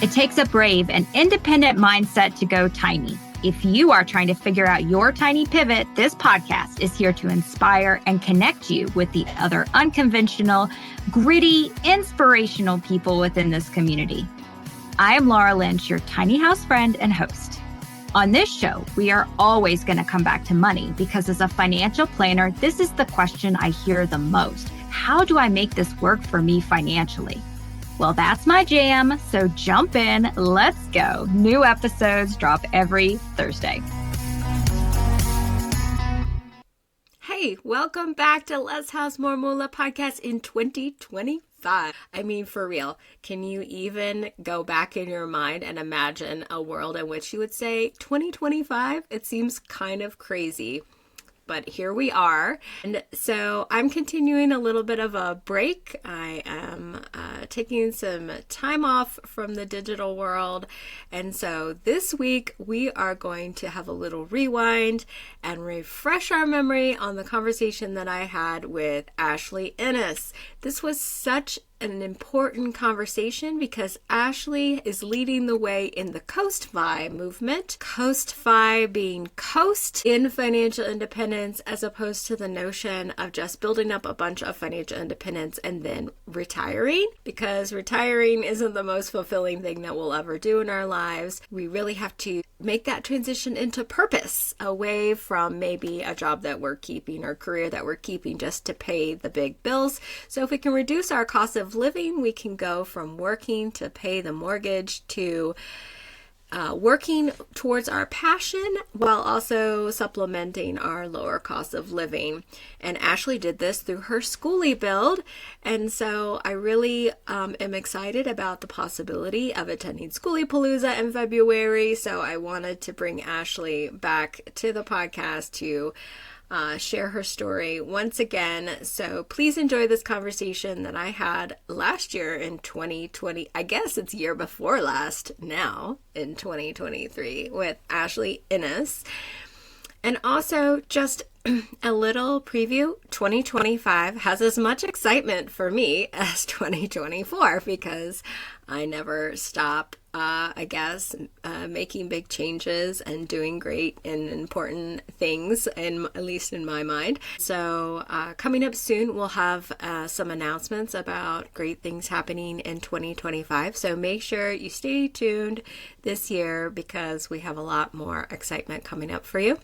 It takes a brave and independent mindset to go tiny. If you are trying to figure out your tiny pivot, this podcast is here to inspire and connect you with the other unconventional, gritty, inspirational people within this community. I am Laura Lynch, your tiny house friend and host. On this show, we are always going to come back to money because as a financial planner, this is the question I hear the most. How do I make this work for me financially? Well, that's my jam, so jump in, let's go. New episodes drop every Thursday. Hey, welcome back to Less House More Moola podcast in 2025. I mean, for real, can you even go back in your mind and imagine a world in which you would say 2025? It seems kind of crazy. But here we are. And so I'm continuing a little bit of a break. I am taking some time off from the digital world. And so this week we are going to have a little rewind and refresh our memory on the conversation that I had with Ashley Ennis. This was such an important conversation because Ashley is leading the way in the COASTFY movement. COASTFY being coast in financial independence as opposed to the notion of just building up a bunch of financial independence and then retiring, because retiring isn't the most fulfilling thing that we'll ever do in our lives. We really have to make that transition into purpose, away from maybe a job that we're keeping or career that we're keeping just to pay the big bills. So if we can reduce our cost of living, we can go from working to pay the mortgage to working towards our passion while also supplementing our lower cost of living. And Ashley did this through her Schoolie build. And so I really am excited about the possibility of attending Schoolie Palooza in February. So I wanted to bring Ashley back to the podcast to share her story once again. So please enjoy this conversation that I had last year in 2020. I guess it's year before last now in 2023 with Ashley Ennis. And also just a little preview, 2025 has as much excitement for me as 2024 because I never stop, making big changes and doing great and important things, at least in my mind. So coming up soon, we'll have some announcements about great things happening in 2025. So make sure you stay tuned this year because we have a lot more excitement coming up for you.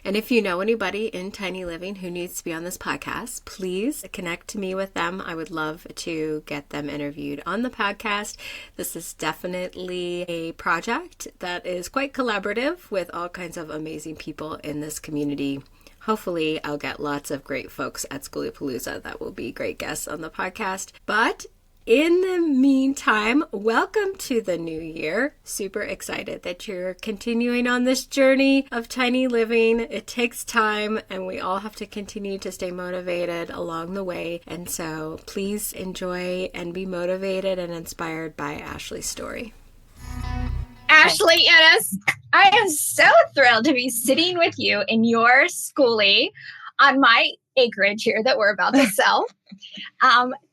And if you know anybody in Tiny Living who needs to be on this podcast, please connect to me with them. I would love to get them interviewed on the podcast. This is definitely a project that is quite collaborative with all kinds of amazing people in this community. Hopefully, I'll get lots of great folks at Schoolie Palooza that will be great guests on the podcast. But in the meantime, welcome to the new year. Super excited that you're continuing on this journey of tiny living. It takes time and we all have to continue to stay motivated along the way. And so please enjoy and be motivated and inspired by Ashley's story. Ashley Ennis, I am so thrilled to be sitting with you in your Schoolie on my acreage here that we're about to sell.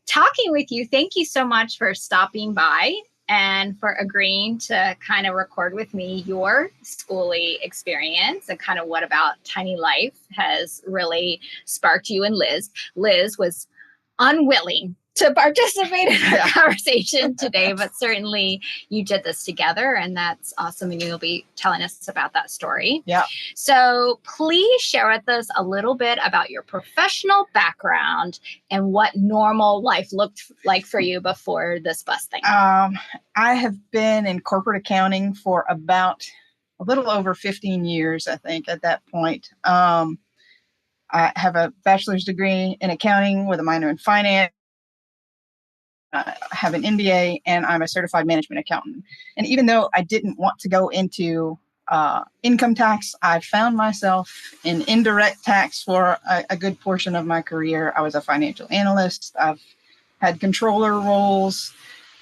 Talking with you. Thank you so much for stopping by and for agreeing to kind of record with me your Schoolie experience and kind of what about Tiny Life has really sparked you and Liz. Liz was unwilling to participate in our conversation today, but certainly you did this together and that's awesome. And you'll be telling us about that story. Yeah. So please share with us a little bit about your professional background and what normal life looked like for you before this bus thing. I have been in corporate accounting for about a little over 15 years, I think, at that point. I have a bachelor's degree in accounting with a minor in finance. I have an MBA and I'm a certified management accountant. And even though I didn't want to go into income tax, I found myself in indirect tax for a good portion of my career. I was a financial analyst. I've had controller roles,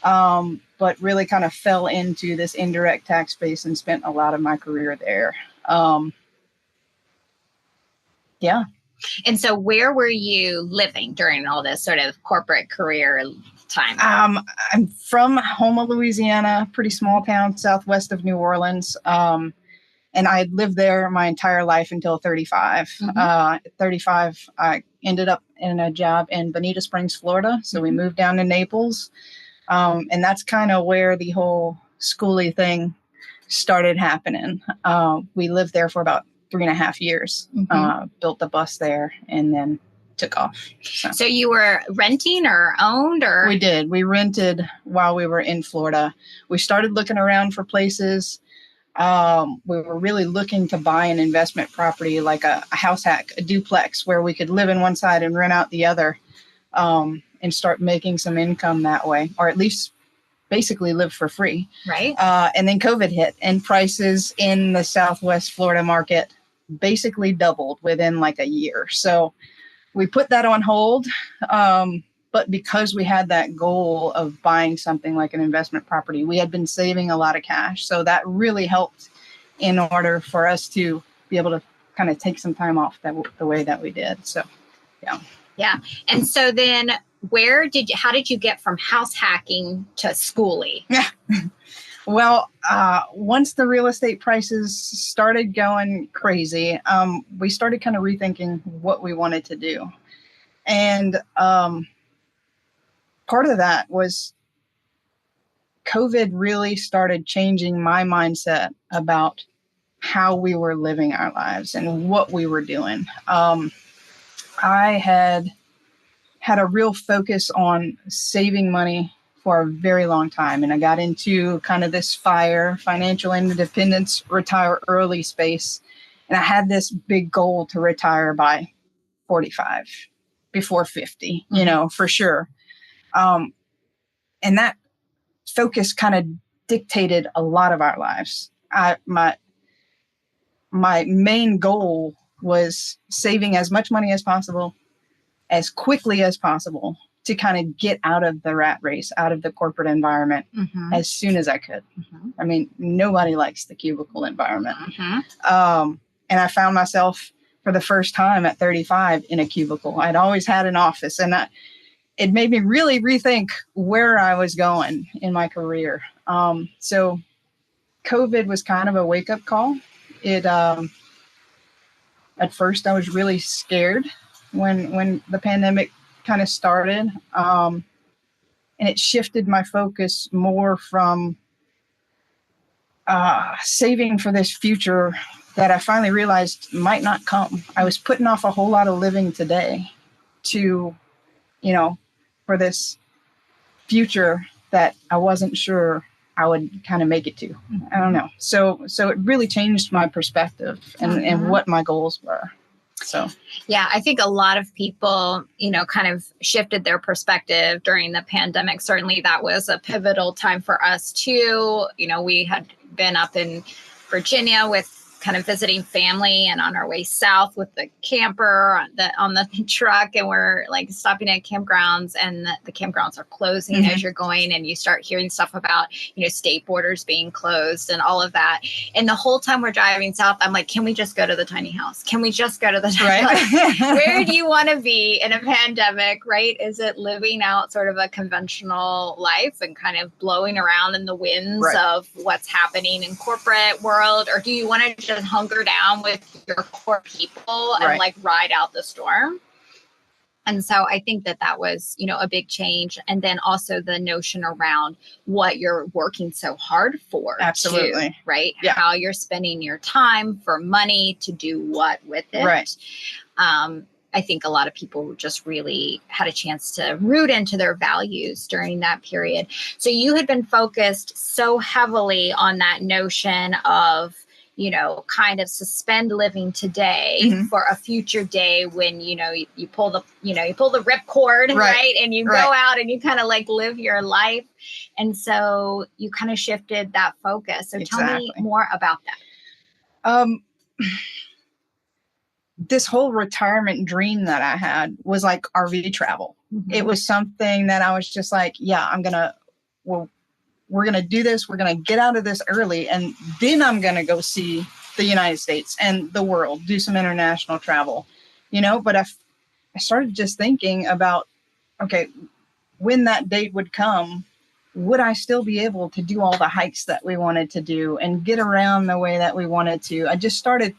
but really kind of fell into this indirect tax space and spent a lot of my career there. Yeah. And so where were you living during all this sort of corporate career time? I'm from Houma, Louisiana, pretty small town southwest of New Orleans. And I lived there my entire life until 35. At 35, I ended up in a job in Bonita Springs, Florida. So we moved down to Naples. And that's kind of where the whole Schoolie thing started happening. We lived there for about 3.5 years, built the bus there, and then took off. So you were renting or owned, or? We did. We rented while we were in Florida. We started looking around for places. We were really looking to buy an investment property, like a house hack, a duplex, where we could live in one side and rent out the other, and start making some income that way, or at least basically live for free. Right. And then COVID hit, and prices in the Southwest Florida market basically doubled within like a year. So we put that on hold. But because we had that goal of buying something like an investment property, we had been saving a lot of cash. So that really helped in order for us to be able to kind of take some time off the way that we did. So, yeah. Yeah. And so then how did you get from house hacking to Schoolie? Yeah. Well, once the real estate prices started going crazy, we started kind of rethinking what we wanted to do. And part of that was COVID really started changing my mindset about how we were living our lives and what we were doing. I had a real focus on saving money for a very long time. And I got into kind of this financial independence, retire early space. And I had this big goal to retire by 45, before 50, for sure. And that focus kind of dictated a lot of our lives. My main goal was saving as much money as possible, as quickly as possible, to kind of get out of the rat race, out of the corporate environment as soon as I could. I mean, nobody likes the cubicle environment. And I found myself for the first time at 35 in a cubicle. I'd always had an office, and it made me really rethink where I was going in my career. So COVID was kind of a wake-up call. At first, I was really scared when the pandemic kind of started. And it shifted my focus more from saving for this future that I finally realized might not come. I was putting off a whole lot of living today to, for this future that I wasn't sure I would kind of make it to. I don't know. So it really changed my perspective and what my goals were. So, yeah, I think a lot of people, kind of shifted their perspective during the pandemic. Certainly that was a pivotal time for us too. We had been up in Virginia with kind of visiting family, and on our way south with the camper on the truck, and we're like stopping at campgrounds, and the campgrounds are closing as you're going, and you start hearing stuff about state borders being closed and all of that. And the whole time we're driving south, I'm like, can we just go to the tiny house? Can we just go to the tiny house? Where do you want to be in a pandemic, right? Is it living out sort of a conventional life and kind of blowing around in the winds of what's happening in corporate world, or do you want to just hunker down with your core people and like ride out the storm? And so I think that was, a big change. And then also the notion around what you're working so hard for. Absolutely. Too, right? Yeah. How you're spending your time for money to do what with it. Right. I think a lot of people just really had a chance to root into their values during that period. So you had been focused so heavily on that notion of, kind of suspend living today for a future day when, you pull the ripcord, right? And you go out and you kind of like live your life. And so you kind of shifted that focus. So tell me more about that. This whole retirement dream that I had was like RV travel. It was something that I was just like, yeah, we're going to do this. We're going to get out of this early. And then I'm going to go see the United States and the world, do some international travel, but I started just thinking about, okay, when that date would come, would I still be able to do all the hikes that we wanted to do and get around the way that we wanted to? I just started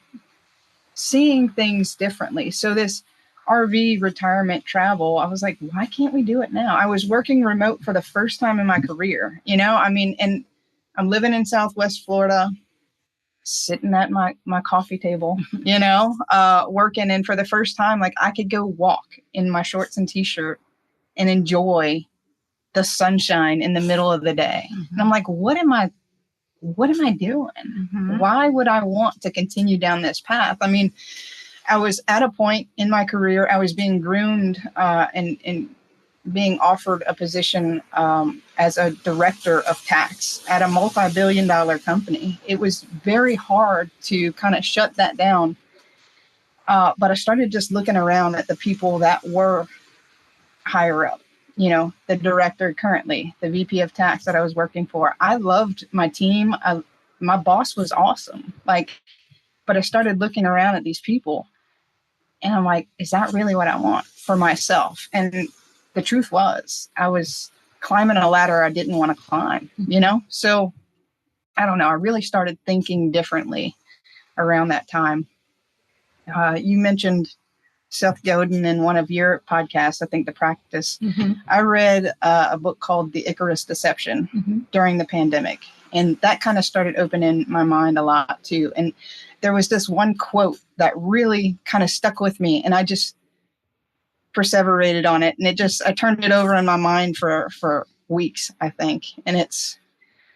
seeing things differently. So this RV retirement travel, I was like, why can't we do it now? I was working remote for the first time in my career, I mean, and I'm living in Southwest Florida, sitting at my coffee table, working. And for the first time, like I could go walk in my shorts and t-shirt and enjoy the sunshine in the middle of the day. And I'm like, what am I doing? Why would I want to continue down this path? I mean, I was at a point in my career, I was being groomed and being offered a position as a director of tax at a multi-billion-dollar company. It was very hard to kind of shut that down. But I started just looking around at the people that were higher up, the director currently, the VP of tax that I was working for. I loved my team. My boss was awesome. But I started looking around at these people and I'm like, is that really what I want for myself? And the truth was I was climbing a ladder I didn't want to climb, So I don't know. I really started thinking differently around that time. You mentioned Seth Godin in one of your podcasts, I think The Practice. I read a book called The Icarus Deception during the pandemic. And that kind of started opening my mind a lot too. And there was this one quote that really kind of stuck with me. And I just perseverated on it. And I turned it over in my mind for weeks, I think. And it's,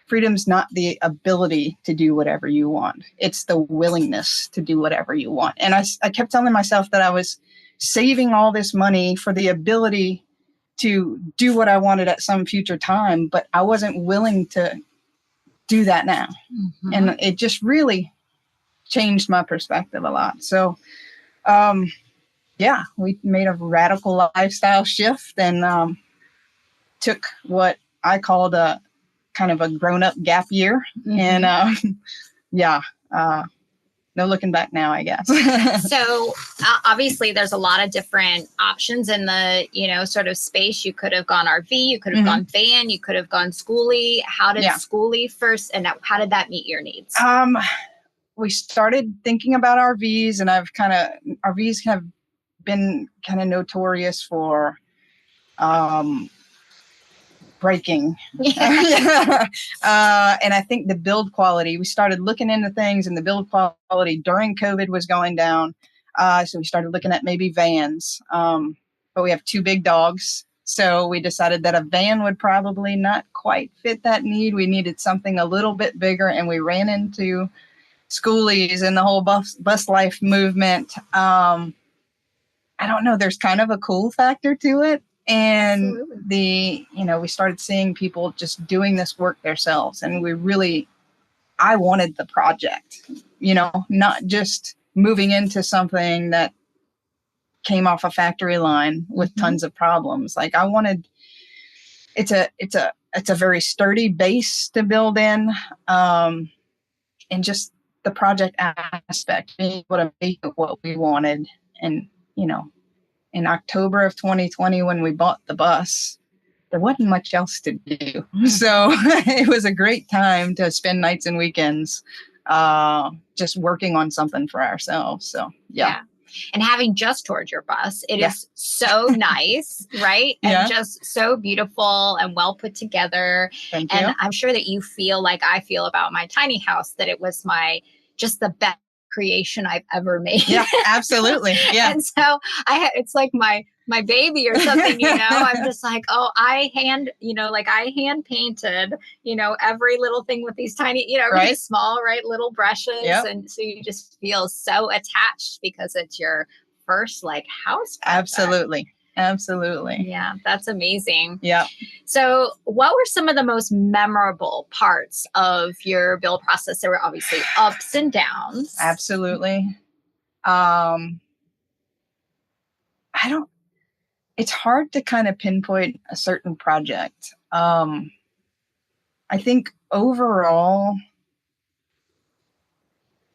freedom's not the ability to do whatever you want. It's the willingness to do whatever you want. And I kept telling myself that I was saving all this money for the ability to do what I wanted at some future time, but I wasn't willing to do that now. And it just really changed my perspective a lot. So, we made a radical lifestyle shift and took what I called a kind of a grown-up gap year. And no looking back now, I guess. So obviously there's a lot of different options in the, sort of space. You could have gone RV, you could have gone van, you could have gone Schoolie. How did Schoolie first, and how did that meet your needs? We started thinking about RVs, and RVs have been kind of notorious for breaking. And I think the build quality, we started looking into things, and the build quality during COVID was going down. So we started looking at maybe vans, but we have 2 big dogs. So we decided that a van would probably not quite fit that need. We needed something a little bit bigger, and we ran into Schoolies and the whole bus life movement. I don't know. There's kind of a cool factor to it. And we started seeing people just doing this work themselves. And I wanted the project, not just moving into something that came off a factory line with tons of problems. Like I wanted, it's a very sturdy base to build in. And just the project aspect, being able to make what we wanted. And, in October of 2020, when we bought the bus, there wasn't much else to do. So it was a great time to spend nights and weekends just working on something for ourselves. So, yeah. And having just toured your bus, it is so nice, right? And just so beautiful and well put together. Thank you. And I'm sure that you feel like I feel about my tiny house, that it was just the best creation I've ever made. Yeah, absolutely. Yeah. And so it's like my baby or something, I'm just like, I hand painted, every little thing with these tiny, really small, little brushes. Yep. And so you just feel so attached because it's your first house project. Absolutely. Yeah, that's amazing. Yeah. So what were some of the most memorable parts of your build process? There were obviously ups and downs. Absolutely. It's hard to kind of pinpoint a certain project. I think overall,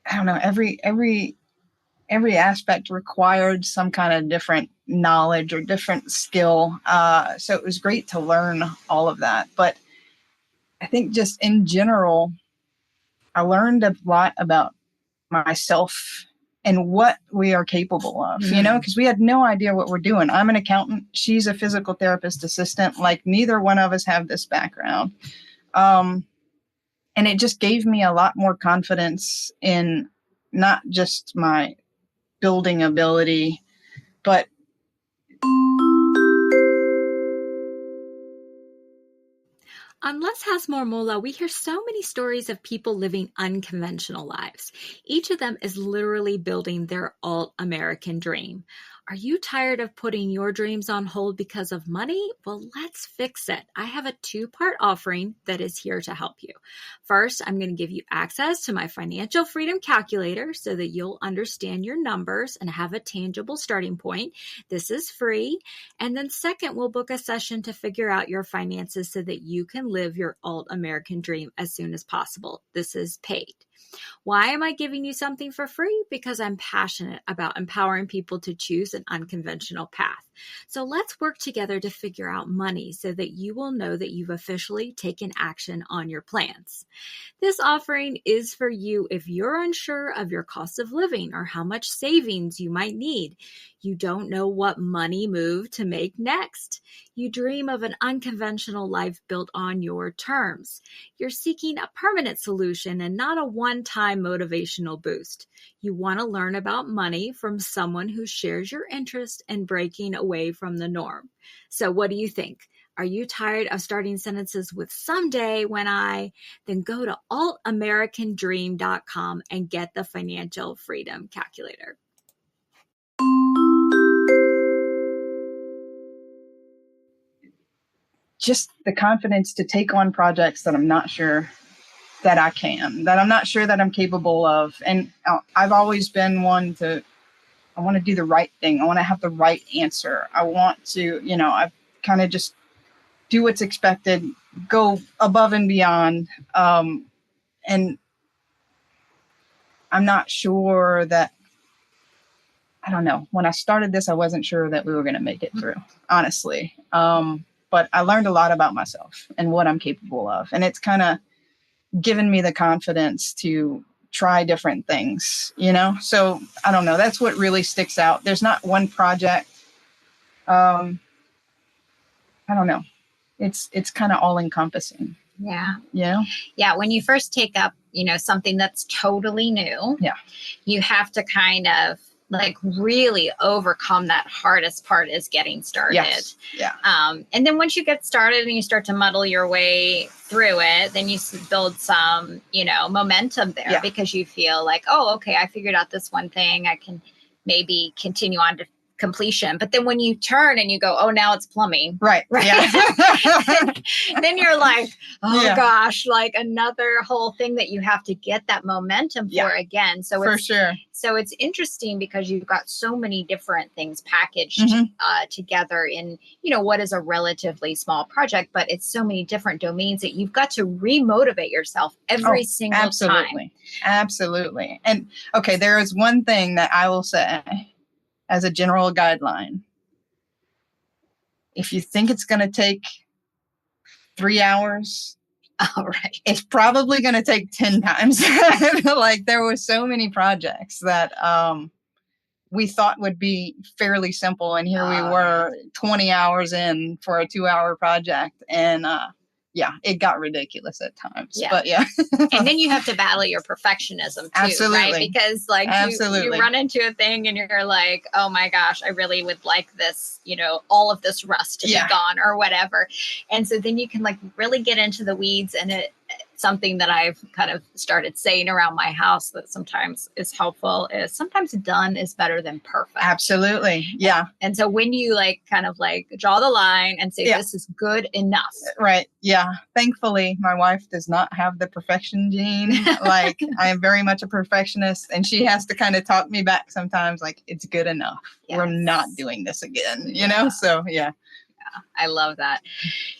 I don't know, every every aspect required some kind of different knowledge or different skill. So it was great to learn all of that. But I think just in general, I learned a lot about myself and what we are capable of, because we had no idea what we're doing. I'm an accountant. She's a physical therapist assistant. Like, neither one of us have this background. And it just gave me a lot more confidence in not just my building ability, but on Less House More Moola, we hear so many stories of people living unconventional lives. Each of them is literally building their alt-American dream. Are you tired of putting your dreams on hold because of money? Well, let's fix it. I have a 2-part offering that is here to help you. First, I'm going to give you access to my financial freedom calculator so that you'll understand your numbers and have a tangible starting point. This is free. And then second, we'll book a session to figure out your finances so that you can live your alt-American dream as soon as possible. This is paid. Why am I giving you something for free? Because I'm passionate about empowering people to choose an unconventional path. So let's work together to figure out money so that you will know that you've officially taken action on your plans. This offering is for you if you're unsure of your cost of living or how much savings you might need. You don't know what money move to make next. You dream of an unconventional life built on your terms. You're seeking a permanent solution and not a one-time motivational boost. You want to learn about money from someone who shares your interest in breaking away from the norm. So what do you think? Are you tired of starting sentences with someday when I? Then go to altamericandream.com and get the financial freedom calculator. Just the confidence to take on projects that I'm not sure that I can, that I'm not sure that I'm capable of. And I've always been one I want to do the right thing. I want to have the right answer. I want to, I've kind of just do what's expected, go above and beyond. And I'm not sure that, I don't know. When I started this, I wasn't sure that we were going to make it through, honestly. But I learned a lot about myself and what I'm capable of. And it's kind of given me the confidence to try different things, So I don't know. That's what really sticks out. There's not one project. I don't know. It's kind of all encompassing. Yeah. Yeah. Yeah. When you first take up, something that's totally new, you have to kind of like really overcome that hardest part is getting started. Yes. Yeah. And then once you get started and you start to muddle your way through it, then you build some, momentum there because you feel like, oh, okay, I figured out this one thing. I can maybe continue on to completion. But then when you turn and you go, oh, now it's plumbing. Right. Yeah. Then you're like, oh gosh, like another whole thing that you have to get that momentum for again. So for sure. So it's interesting because you've got so many different things packaged together in, what is a relatively small project, but it's so many different domains that you've got to remotivate yourself every single time. Absolutely. And okay, there is one thing that I will say as a general guideline. If you think it's going to take 3 hours, all right, it's probably going to take 10 times. Like, there were so many projects that we thought would be fairly simple. And here we were 20 hours in for a 2-hour project. And it got ridiculous at times. Yeah. But and then you have to battle your perfectionism too, Absolutely. Right? Because like you run into a thing and you're like, oh my gosh, I really would like this, all of this rust to be gone or whatever. And so then you can like really get into the weeds, and something that I've kind of started saying around my house that sometimes is helpful is sometimes done is better than perfect. Absolutely. Yeah. And so when you like kind of like draw the line and say, this is good enough. Right. Yeah. Thankfully, my wife does not have the perfection gene. Like, I am very much a perfectionist, and she has to kind of talk me back sometimes. Like, it's good enough. Yes. We're not doing this again, you know? So, yeah. I love that.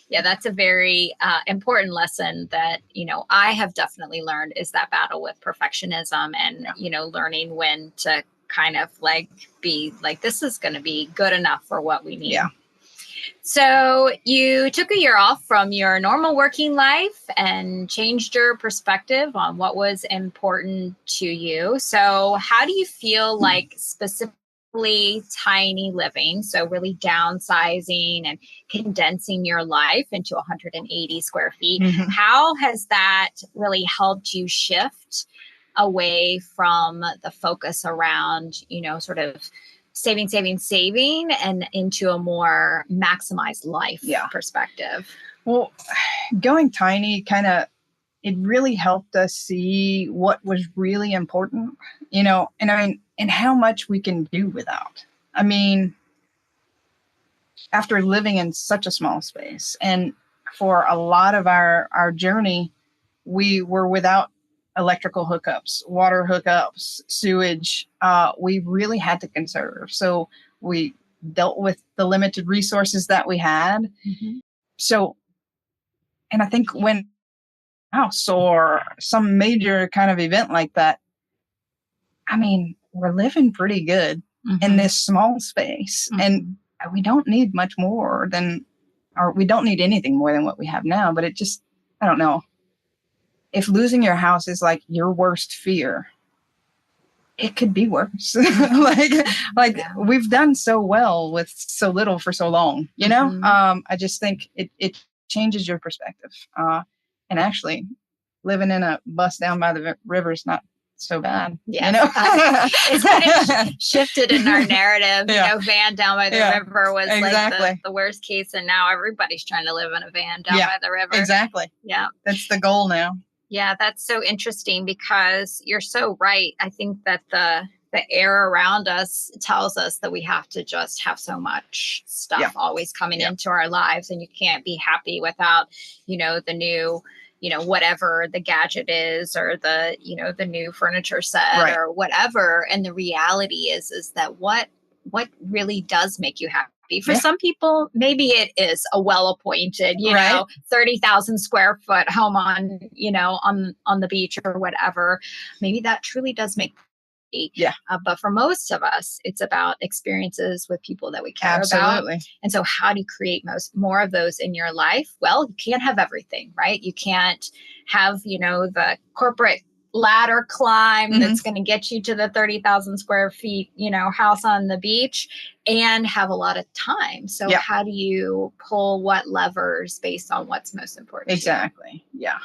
Yeah, that's a very important lesson that, I have definitely learned is that battle with perfectionism and, learning when to kind of like be like, this is going to be good enough for what we need. Yeah. So you took a year off from your normal working life and changed your perspective on what was important to you. So how do you feel like specifically tiny living, so really downsizing and condensing your life into 180 square feet, how has that really helped you shift away from the focus around, sort of saving and into a more maximized life perspective? Well, going tiny it really helped us see what was really important, and how much we can do without. I mean, after living in such a small space, and for a lot of our journey, we were without electrical hookups, water hookups, sewage. We really had to conserve. So we dealt with the limited resources that we had. So, and I think when house or some major kind of event like that, I mean, we're living pretty good in this small space, and we don't need much more or we don't need anything more than what we have now. But it just, I don't know. If losing your house is like your worst fear, it could be worse. We've done so well with so little for so long, I just think it changes your perspective. And actually living in a bus down by the river is not so bad. It's kind of shifted in our narrative. Van down by the river was like the worst case. And now everybody's trying to live in a van down by the river. Exactly. Yeah. That's the goal now. Yeah, that's so interesting because you're so right. I think that the air around us tells us that we have to just have so much stuff always coming into our lives, and you can't be happy without, the new, whatever the gadget is, or the, the new furniture set or whatever. And the reality is that what really does make you happy. For some people, maybe it is a well-appointed, 30,000 square foot home on, on the beach or whatever. Maybe that truly does make but for most of us, it's about experiences with people that we care about. And so how do you create more of those in your life? Well, you can't have everything, right? You can't have, the corporate ladder climb that's going to get you to the 30,000 square feet, house on the beach, and have a lot of time. So how do you pull what levers based on what's most important? Exactly. Yeah.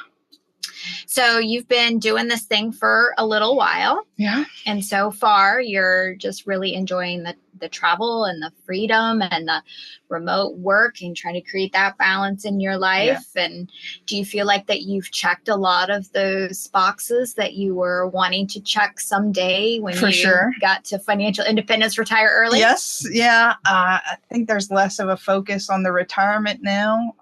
So you've been doing this thing for a little while. Yeah. And so far, you're just really enjoying the travel and the freedom and the remote work and trying to create that balance in your life. Yeah. And do you feel like that you've checked a lot of those boxes that you were wanting to check someday when got to financial independence, retire early? Yes. Yeah. I think there's less of a focus on the retirement now.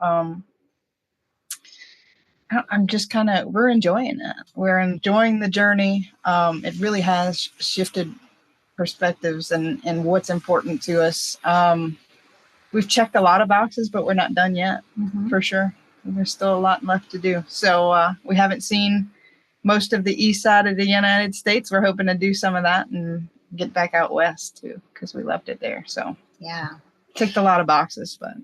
I'm just we're enjoying it. We're enjoying the journey. It really has shifted perspectives and what's important to us. We've checked a lot of boxes, but we're not done yet, for sure. There's still a lot left to do. So we haven't seen most of the east side of the United States. We're hoping to do some of that and get back out west too, because we left it there. So ticked a lot of boxes, but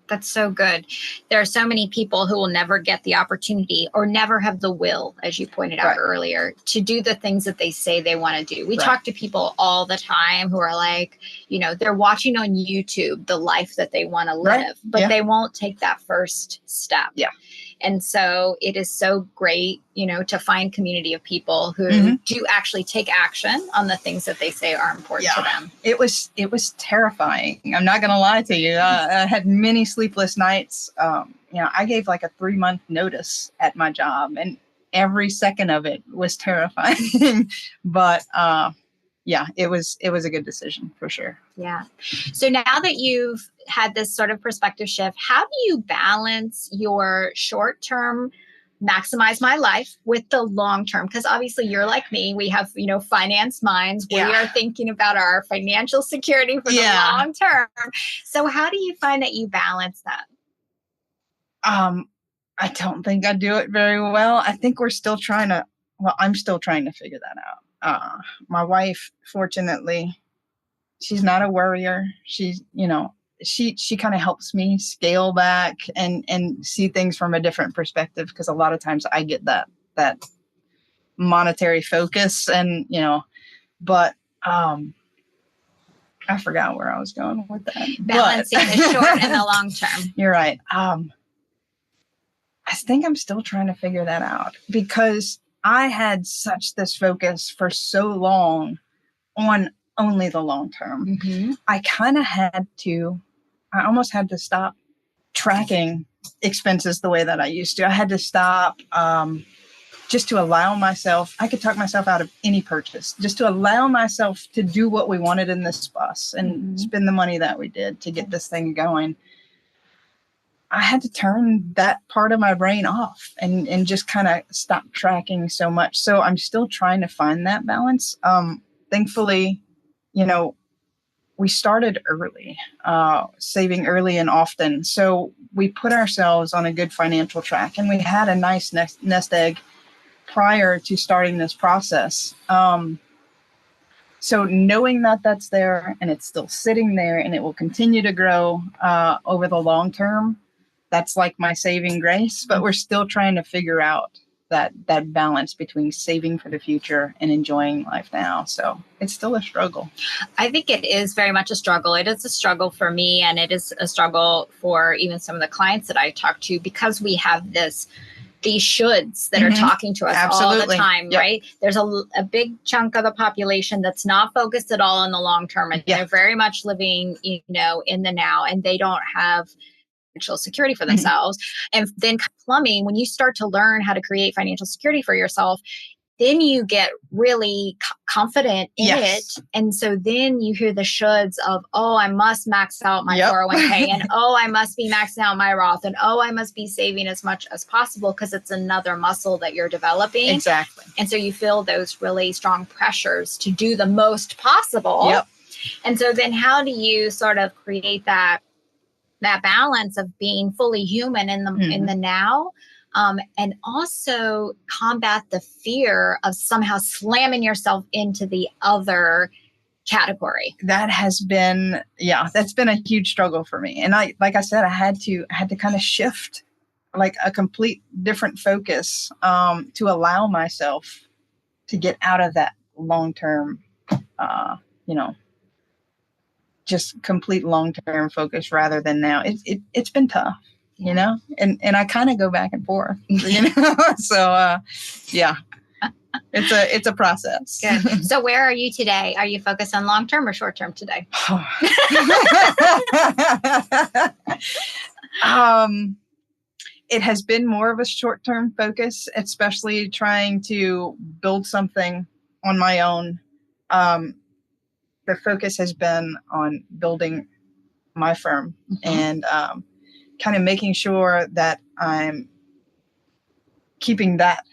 that's so good. There are so many people who will never get the opportunity or never have the will, as you pointed out earlier, to do the things that they say they want to do. We talk to people all the time who are like, they're watching on YouTube the life that they want to live, but they won't take that first step. Yeah. And so it is so great, to find community of people who do actually take action on the things that they say are important to them. It was terrifying. I'm not going to lie to you. I had many sleepless nights. I gave like a 3-month notice at my job, and every second of it was terrifying. But it was a good decision for sure. Yeah. So now that you've had this sort of perspective shift, how do you balance your short-term maximize my life with the long-term? Because obviously you're like me, we have, finance minds. We are thinking about our financial security for the long term. So how do you find that you balance that? I don't think I do it very well. I think I'm still trying to figure that out. my wife, fortunately, she's not a worrier. She's, she kind of helps me scale back and see things from a different perspective, because a lot of times I get that monetary focus and, but I forgot where I was going with that. Balancing the short and the long term. You're right. I think I'm still trying to figure that out, because I had such this focus for so long on only the long term. Mm-hmm. I almost had to stop tracking expenses the way that I used to. I had to stop just to allow myself, I could talk myself out of any purchase, just to allow myself to do what we wanted in this bus and spend the money that we did to get this thing going. I had to turn that part of my brain off and just kind of stop tracking so much. So I'm still trying to find that balance. Thankfully, we started early, saving early and often. So we put ourselves on a good financial track, and we had a nice nest egg prior to starting this process. So knowing that that's there and it's still sitting there and it will continue to grow over the long term, that's like my saving grace. But we're still trying to figure out that balance between saving for the future and enjoying life now. So it's still a struggle. I think it is very much a struggle. It is a struggle for me, and it is a struggle for even some of the clients that I talk to, because we have these shoulds that are talking to us all the time, right? There's a big chunk of the population that's not focused at all in the long term, and they're very much living, in the now, and they don't have financial security for themselves. And then plumbing, when you start to learn how to create financial security for yourself, then you get really confident in it. And so then you hear the shoulds of, oh, I must max out my 401k, and oh, I must be maxing out my Roth, and oh, I must be saving as much as possible, because it's another muscle that you're developing. Exactly. And so you feel those really strong pressures to do the most possible. And so then how do you sort of create that balance of being fully human in the now, and also combat the fear of somehow slamming yourself into the other category? That has been, that's been a huge struggle for me. And like I said, I had to kind of shift like a complete different focus to allow myself to get out of that long-term, just complete long-term focus rather than now. It's been tough, and I kind of go back and forth, so it's a process. Good. So where are you today? Are you focused on long-term or short-term today? It has been more of a short-term focus, especially trying to build something on my own. The focus has been on building my firm and kind of making sure that I'm keeping that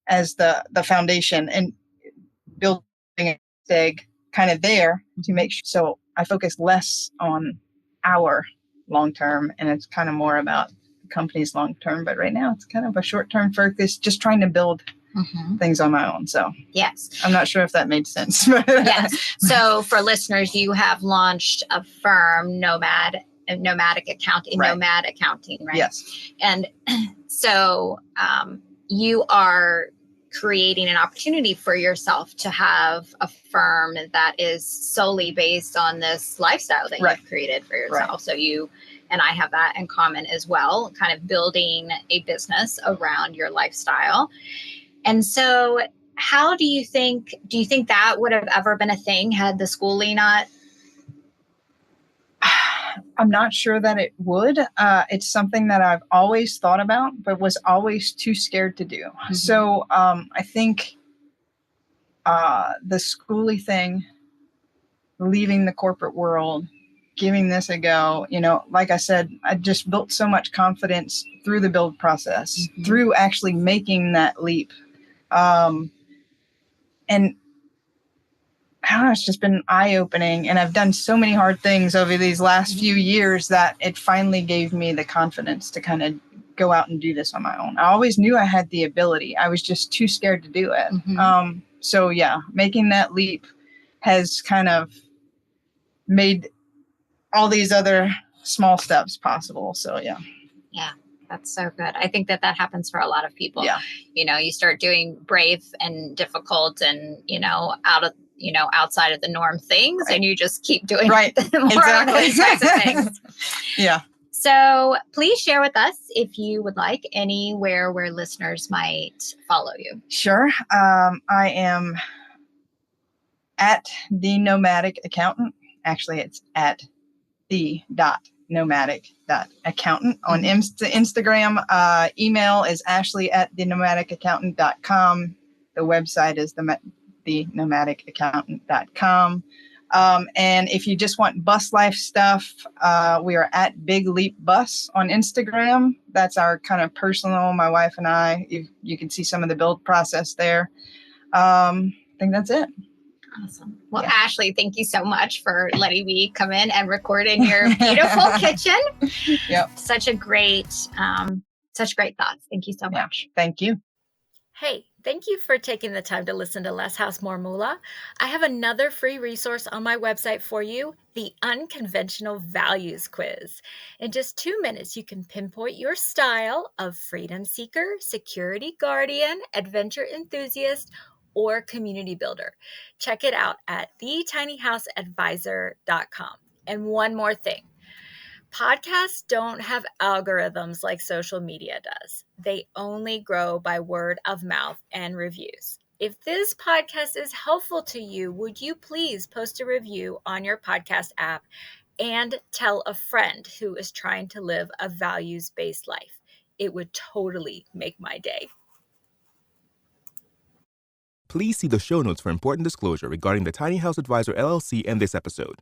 as the foundation and building a egg kind of there to make sure. So I focus less on our long term, and it's kind of more about the company's long term. But right now it's kind of a short term focus, just trying to build things on my own. So yes, I'm not sure if that made sense. Yes. So for listeners, you have launched a firm, nomadic accounting, nomad accounting, right? Yes. And so you are creating an opportunity for yourself to have a firm that is solely based on this lifestyle that you've created for yourself. So you and I have that in common as well, kind of building a business around your lifestyle. And so how do you think that would have ever been a thing had the Schoolie not? I'm not sure that it would. It's something that I've always thought about, but was always too scared to do. So I think the Schoolie thing, leaving the corporate world, giving this a go, like I said, I just built so much confidence through the build process, through actually making that leap. And I don't know, it's just been eye-opening, and I've done so many hard things over these last few years that it finally gave me the confidence to kind of go out and do this on my own. I always knew I had the ability. I was just too scared to do it. So yeah, making that leap has kind of made all these other small steps possible. So yeah. Yeah, that's so good. I think that happens for a lot of people. Yeah. You start doing brave and difficult and, outside of the norm things, Right. and you just keep doing more of those types of things. Yeah. So please share with us, if you would like, anywhere where listeners might follow you. Sure. I am at the Nomadic Accountant. Actually, it's at the.nomadic.accountant on Instagram. Email is ashley@thenomadicaaccountant.com. The website is thenomadicaaccountant.com. And if you just want bus life stuff, we are at Big Leap Bus on Instagram. That's our kind of personal, my wife and I. You can see some of the build process there. I think that's it. Awesome. Well, yeah. Ashley, thank you so much for letting me come in and record in your beautiful kitchen. Yep. Such great thoughts. Thank you so much. Thank you. Hey, thank you for taking the time to listen to Less House More Moola. I have another free resource on my website for you, the Unconventional Values Quiz. In just 2 minutes, you can pinpoint your style of freedom seeker, security guardian, adventure enthusiast, or community builder. Check it out at thetinyhouseadvisor.com. And one more thing. Podcasts don't have algorithms like social media does. They only grow by word of mouth and reviews. If this podcast is helpful to you, would you please post a review on your podcast app and tell a friend who is trying to live a values-based life? It would totally make my day. Please see the show notes for important disclosure regarding the Tiny House Advisor LLC and this episode.